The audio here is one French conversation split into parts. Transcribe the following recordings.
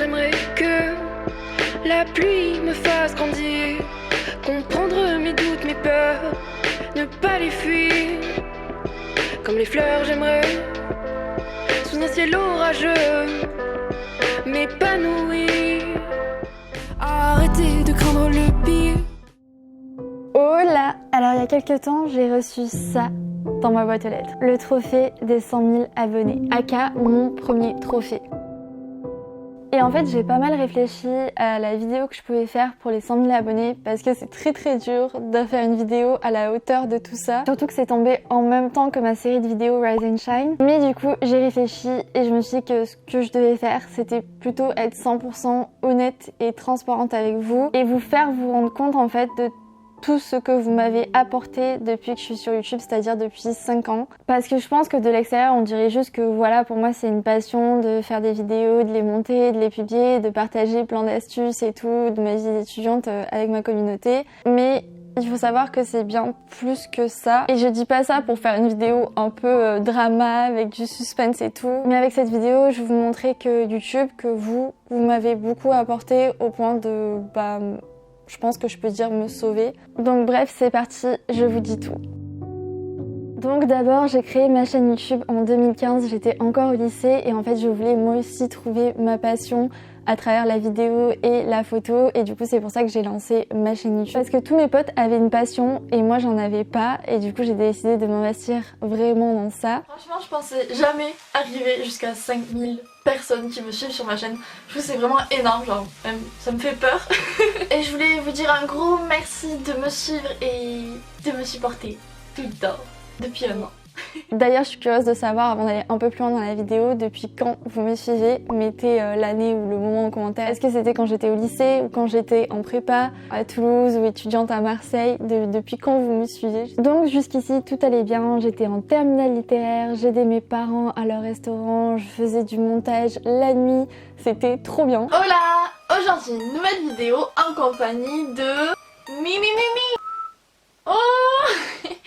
j'aimerais que la pluie me fasse grandir, comprendre mes doutes, mes peurs, ne pas les fuir. Comme les fleurs, j'aimerais, sous un ciel orageux, m'épanouir. Arrêtez de craindre le pire. Oh là! Alors il y a quelques temps, j'ai reçu ça dans ma boîte aux lettres. Le trophée des 100 000 abonnés. Aka, mon premier trophée. Et en fait, j'ai pas mal réfléchi à la vidéo que je pouvais faire pour les 100 000 abonnés parce que c'est très dur de faire une vidéo à la hauteur de tout ça. Surtout que c'est tombé en même temps que ma série de vidéos Rise and Shine. Mais du coup, j'ai réfléchi et je me suis dit que ce que je devais faire, c'était plutôt être 100% honnête et transparente avec vous et vous faire vous rendre compte en fait de tout ce que vous m'avez apporté depuis que je suis sur YouTube, c'est-à-dire depuis 5 ans. Parce que je pense que de l'extérieur, on dirait juste que voilà, pour moi c'est une passion de faire des vidéos, de les monter, de les publier, de partager plein d'astuces et tout, de ma vie d'étudiante avec ma communauté. Mais il faut savoir que c'est bien plus que ça. Et je dis pas ça pour faire une vidéo un peu drama, avec du suspense et tout. Mais avec cette vidéo, je vais vous montrer que YouTube, que vous m'avez beaucoup apporté au point de... je pense que je peux dire me sauver. Donc bref, c'est parti, je vous dis tout. Donc d'abord, j'ai créé ma chaîne YouTube en 2015, j'étais encore au lycée et en fait je voulais moi aussi trouver ma passion à travers la vidéo et la photo et du coup c'est pour ça que j'ai lancé ma chaîne YouTube. Parce que tous mes potes avaient une passion et moi j'en avais pas et du coup j'ai décidé de m'investir vraiment dans ça. Franchement je pensais jamais arriver jusqu'à 5000 personnes qui me suivent sur ma chaîne. Je trouve que c'est vraiment énorme, genre même ça me fait peur. Et je voulais vous dire un gros merci de me suivre et de me supporter tout le temps depuis un an. D'ailleurs, je suis curieuse de savoir, avant d'aller un peu plus loin dans la vidéo, depuis quand vous me suivez. Mettez l'année ou le moment en commentaire. Est-ce que c'était quand j'étais au lycée ou quand j'étais en prépa à Toulouse ou étudiante à Marseille? Depuis quand vous me suivez? Donc jusqu'ici, tout allait bien. J'étais en terminale littéraire, j'aidais mes parents à leur restaurant, je faisais du montage la nuit. C'était trop bien. Hola! Aujourd'hui, une nouvelle vidéo en compagnie de... Mimi. Oh!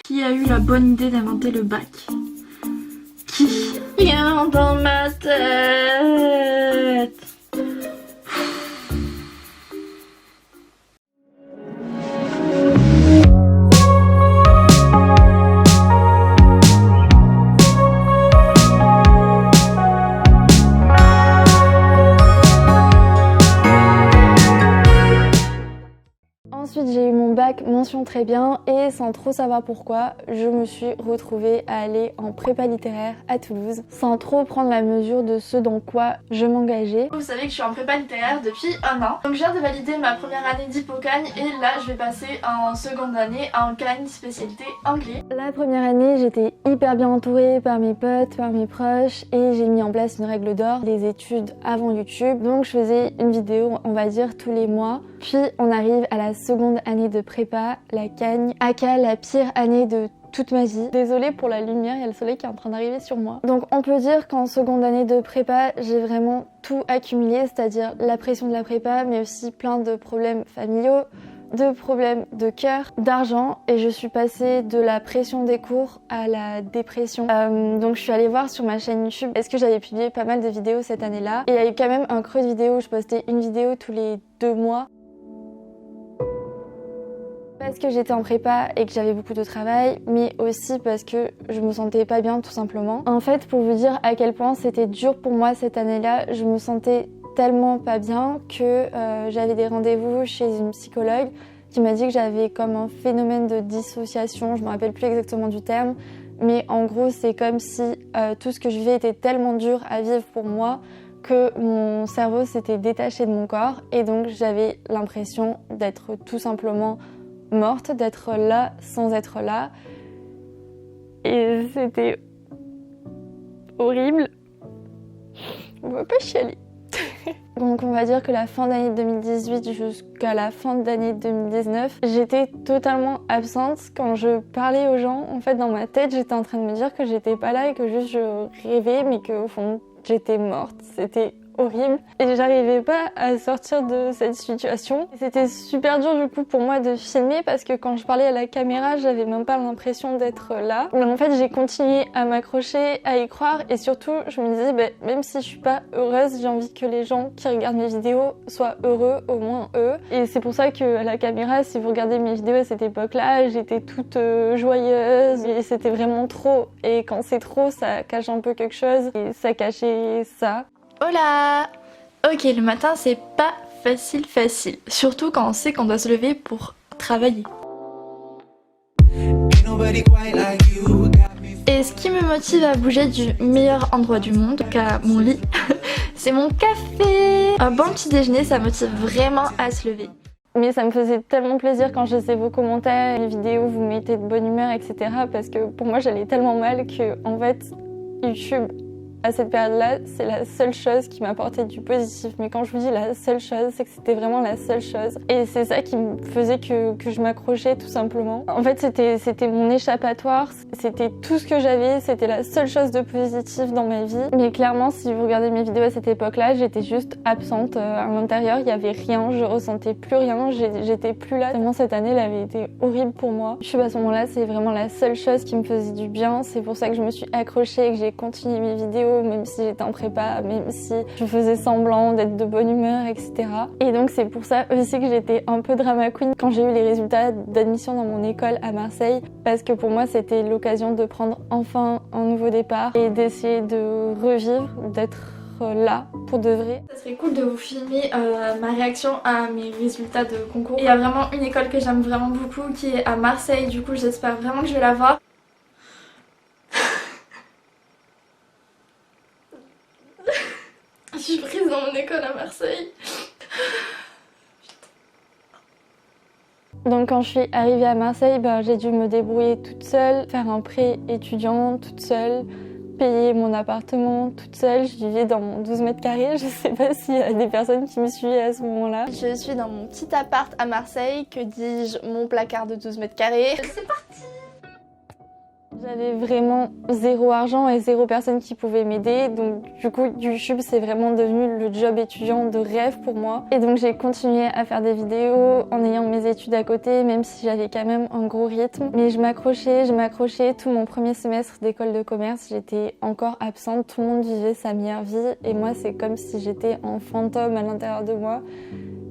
Qui a eu la bonne idée d'inventer le bac? Qui? Rien dans ma tête. Ensuite, j'ai eu mon bac mention très bien et sans trop savoir pourquoi, je me suis retrouvée à aller en prépa littéraire à Toulouse sans trop prendre la mesure de ce dans quoi je m'engageais. Vous savez que je suis en prépa littéraire depuis un an. Donc je viens de valider ma première année d'hypocagne et là je vais passer en seconde année en cagne spécialité anglais. La première année, j'étais hyper bien entourée par mes potes, par mes proches et j'ai mis en place une règle d'or, les études avant YouTube. Donc je faisais une vidéo, on va dire, tous les mois. Puis on arrive à la seconde année de prépa, la cagne, aka la pire année de toute ma vie. Désolée pour la lumière, il y a le soleil qui est en train d'arriver sur moi. Donc on peut dire qu'en seconde année de prépa, j'ai vraiment tout accumulé, c'est-à-dire la pression de la prépa, mais aussi plein de problèmes familiaux, de problèmes de cœur, d'argent, et je suis passée de la pression des cours à la dépression. Donc je suis allée voir sur ma chaîne YouTube est-ce que j'avais publié pas mal de vidéos cette année-là, et il y a eu quand même un creux de vidéos où je postais une vidéo tous les 2 mois. Parce que j'étais en prépa et que j'avais beaucoup de travail, mais aussi parce que je me sentais pas bien tout simplement. En fait, pour vous dire à quel point c'était dur pour moi cette année-là, je me sentais tellement pas bien que j'avais des rendez-vous chez une psychologue qui m'a dit que j'avais comme un phénomène de dissociation, je me rappelle plus exactement du terme, mais en gros c'est comme si tout ce que je vivais était tellement dur à vivre pour moi que mon cerveau s'était détaché de mon corps et donc j'avais l'impression d'être tout simplement morte, d'être là sans être là. Et c'était horrible. On va pas chialer. Donc on va dire que la fin d'année 2018 jusqu'à la fin d'année 2019, j'étais totalement absente. Quand je parlais aux gens, en fait dans ma tête, j'étais en train de me dire que j'étais pas là et que juste je rêvais, mais qu'au fond, j'étais morte. C'était horrible et j'arrivais pas à sortir de cette situation. C'était super dur du coup pour moi de filmer parce que quand je parlais à la caméra, j'avais même pas l'impression d'être là. Mais en fait, j'ai continué à m'accrocher, à y croire et surtout, je me disais, même si je suis pas heureuse, j'ai envie que les gens qui regardent mes vidéos soient heureux, au moins eux. Et c'est pour ça que à la caméra, si vous regardez mes vidéos à cette époque-là, j'étais toute joyeuse et c'était vraiment trop. Et quand c'est trop, ça cache un peu quelque chose et ça cachait ça. Hola! Ok, le matin c'est pas facile, surtout quand on sait qu'on doit se lever pour travailler. Et ce qui me motive à bouger du meilleur endroit du monde, qu'à mon lit, c'est mon café! Un bon petit déjeuner, ça motive vraiment à se lever. Mais ça me faisait tellement plaisir quand je lisais vos commentaires, les vidéos, vous mettez de bonne humeur, etc. Parce que pour moi, j'allais tellement mal que, en fait, YouTube, à cette période-là, c'est la seule chose qui m'apportait du positif. Mais quand je vous dis la seule chose, c'est que c'était vraiment la seule chose. Et c'est ça qui me faisait que je m'accrochais tout simplement. En fait, c'était mon échappatoire, c'était tout ce que j'avais, c'était la seule chose de positif dans ma vie. Mais clairement, si vous regardez mes vidéos à cette époque-là, j'étais juste absente. À l'intérieur, il y avait rien, je ressentais plus rien, j'étais plus là. Tellement cette année, elle avait été horrible pour moi. Je suis à ce moment-là, c'est vraiment la seule chose qui me faisait du bien. C'est pour ça que je me suis accrochée et que j'ai continué mes vidéos, même si j'étais en prépa, même si je faisais semblant d'être de bonne humeur, etc. Et donc c'est pour ça aussi que j'étais un peu drama queen quand j'ai eu les résultats d'admission dans mon école à Marseille, parce que pour moi c'était l'occasion de prendre enfin un nouveau départ et d'essayer de revivre, d'être là pour de vrai. Ça serait cool de vous filmer ma réaction à mes résultats de concours. Il y a vraiment une école que j'aime vraiment beaucoup qui est à Marseille, du coup j'espère vraiment que je vais la voir. Je suis prise dans mon école à Marseille. Donc quand je suis arrivée à Marseille, j'ai dû me débrouiller toute seule, faire un prêt étudiant toute seule, payer mon appartement toute seule. Je vivais dans mon 12 mètres carrés, je sais pas s'il y a des personnes qui me suivaient à ce moment-là. Je suis dans mon petit appart à Marseille, que dis-je, mon placard de 12 mètres carrés. C'est parti! J'avais vraiment zéro argent et zéro personne qui pouvait m'aider, donc du coup YouTube c'est vraiment devenu le job étudiant de rêve pour moi. Et donc j'ai continué à faire des vidéos en ayant mes études à côté, même si j'avais quand même un gros rythme. Mais je m'accrochais, tout mon premier semestre d'école de commerce j'étais encore absente, tout le monde vivait sa meilleure vie et moi c'est comme si j'étais un fantôme à l'intérieur de moi.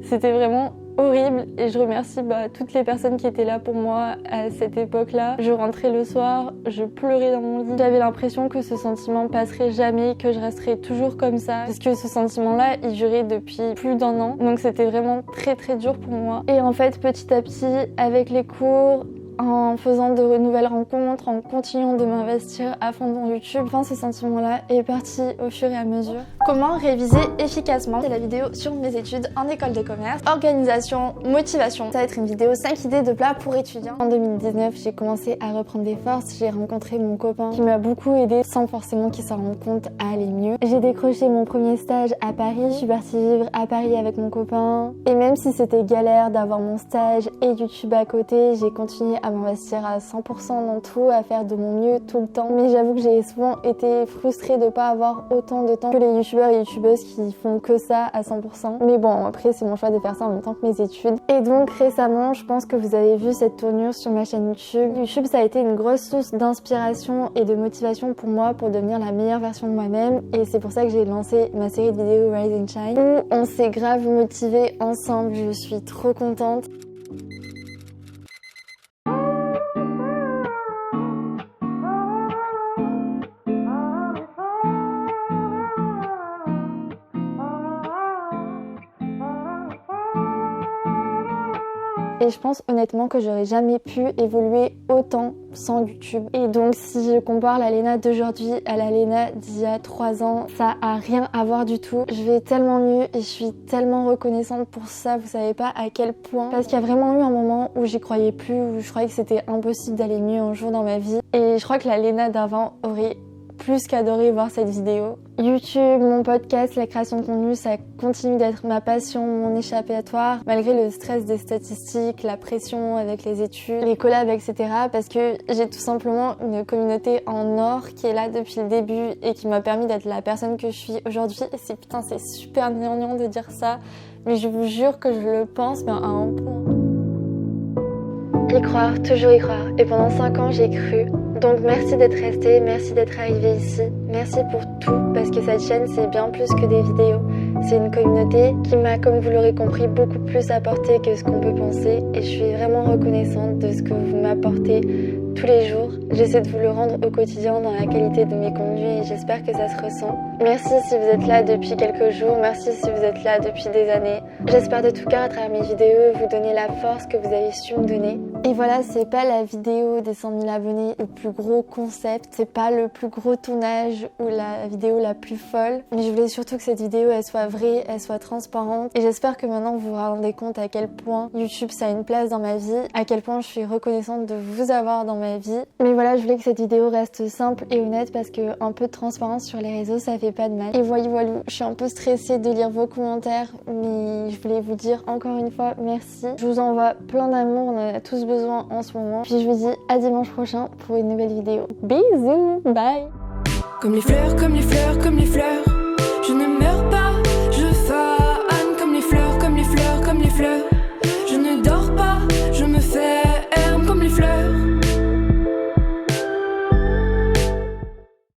C'était vraiment horrible et je remercie toutes les personnes qui étaient là pour moi à cette époque-là. Je rentrais le soir, je pleurais dans mon lit. J'avais l'impression que ce sentiment passerait jamais, que je resterais toujours comme ça. Parce que ce sentiment-là, il durait depuis plus d'1 an. Donc c'était vraiment très très dur pour moi. Et en fait, petit à petit, avec les cours, en faisant de nouvelles rencontres, en continuant de m'investir à fond dans YouTube, enfin ce sentiment-là est parti au fur et à mesure. Comment réviser efficacement? C'est la vidéo sur mes études en école de commerce. Organisation, motivation. Ça va être une vidéo 5 idées de plats pour étudiants. En 2019, j'ai commencé à reprendre des forces. J'ai rencontré mon copain qui m'a beaucoup aidé sans forcément qu'il s'en rende compte à aller mieux. J'ai décroché mon premier stage à Paris. Je suis partie vivre à Paris avec mon copain. Et même si c'était galère d'avoir mon stage et YouTube à côté, j'ai continué à m'investir à 100% dans tout, à faire de mon mieux tout le temps. Mais j'avoue que j'ai souvent été frustrée de pas avoir autant de temps que les youtubeurs et youtubeuses qui font que ça à 100%. Mais bon, après c'est mon choix de faire ça en même temps que mes études. Et donc récemment, je pense que vous avez vu cette tournure sur ma chaîne YouTube. YouTube, ça a été une grosse source d'inspiration et de motivation pour moi pour devenir la meilleure version de moi-même. Et c'est pour ça que j'ai lancé ma série de vidéos Rise and Shine où on s'est grave motivés ensemble. Je suis trop contente. Et je pense honnêtement que j'aurais jamais pu évoluer autant sans YouTube. Et donc si je compare la Léna d'aujourd'hui à la Léna d'il y a 3 ans, ça a rien à voir du tout. Je vais tellement mieux et je suis tellement reconnaissante pour ça, vous savez pas à quel point. Parce qu'il y a vraiment eu un moment où j'y croyais plus, où je croyais que c'était impossible d'aller mieux un jour dans ma vie. Et je crois que la Léna d'avant aurait plus qu'adoré voir cette vidéo. YouTube, mon podcast, la création de contenu, ça continue d'être ma passion, mon échappatoire, malgré le stress des statistiques, la pression avec les études, les collabs, etc. Parce que j'ai tout simplement une communauté en or qui est là depuis le début et qui m'a permis d'être la personne que je suis aujourd'hui. Et c'est super gnangnan de dire ça, mais je vous jure que je le pense, mais à un point. Y croire, toujours y croire. Et pendant 5 ans, j'ai cru. Donc merci d'être resté, merci d'être arrivé ici, merci pour tout, parce que cette chaîne c'est bien plus que des vidéos. C'est une communauté qui m'a, comme vous l'aurez compris, beaucoup plus apporté que ce qu'on peut penser, et je suis vraiment reconnaissante de ce que vous m'apportez tous les jours. J'essaie de vous le rendre au quotidien dans la qualité de mes contenus et j'espère que ça se ressent. Merci si vous êtes là depuis quelques jours, merci si vous êtes là depuis des années. J'espère de tout cœur à travers mes vidéos vous donner la force que vous avez su me donner. Et voilà, c'est pas la vidéo des 100 000 abonnés le plus gros concept, c'est pas le plus gros tournage ou la vidéo la plus folle, mais je voulais surtout que cette vidéo elle soit vraie, elle soit transparente, et j'espère que maintenant vous vous rendez compte à quel point YouTube ça a une place dans ma vie, à quel point je suis reconnaissante de vous avoir dans ma vie. Mais voilà, je voulais que cette vidéo reste simple et honnête parce que un peu de transparence sur les réseaux ça fait pas de mal. Et voilà, je suis un peu stressée de lire vos commentaires, mais je voulais vous dire encore une fois merci. Je vous envoie plein d'amour, on en a tous besoin en ce moment. Puis je vous dis à dimanche prochain pour une nouvelle vidéo. Bisous, bye. Comme les fleurs, comme les fleurs, comme les fleurs.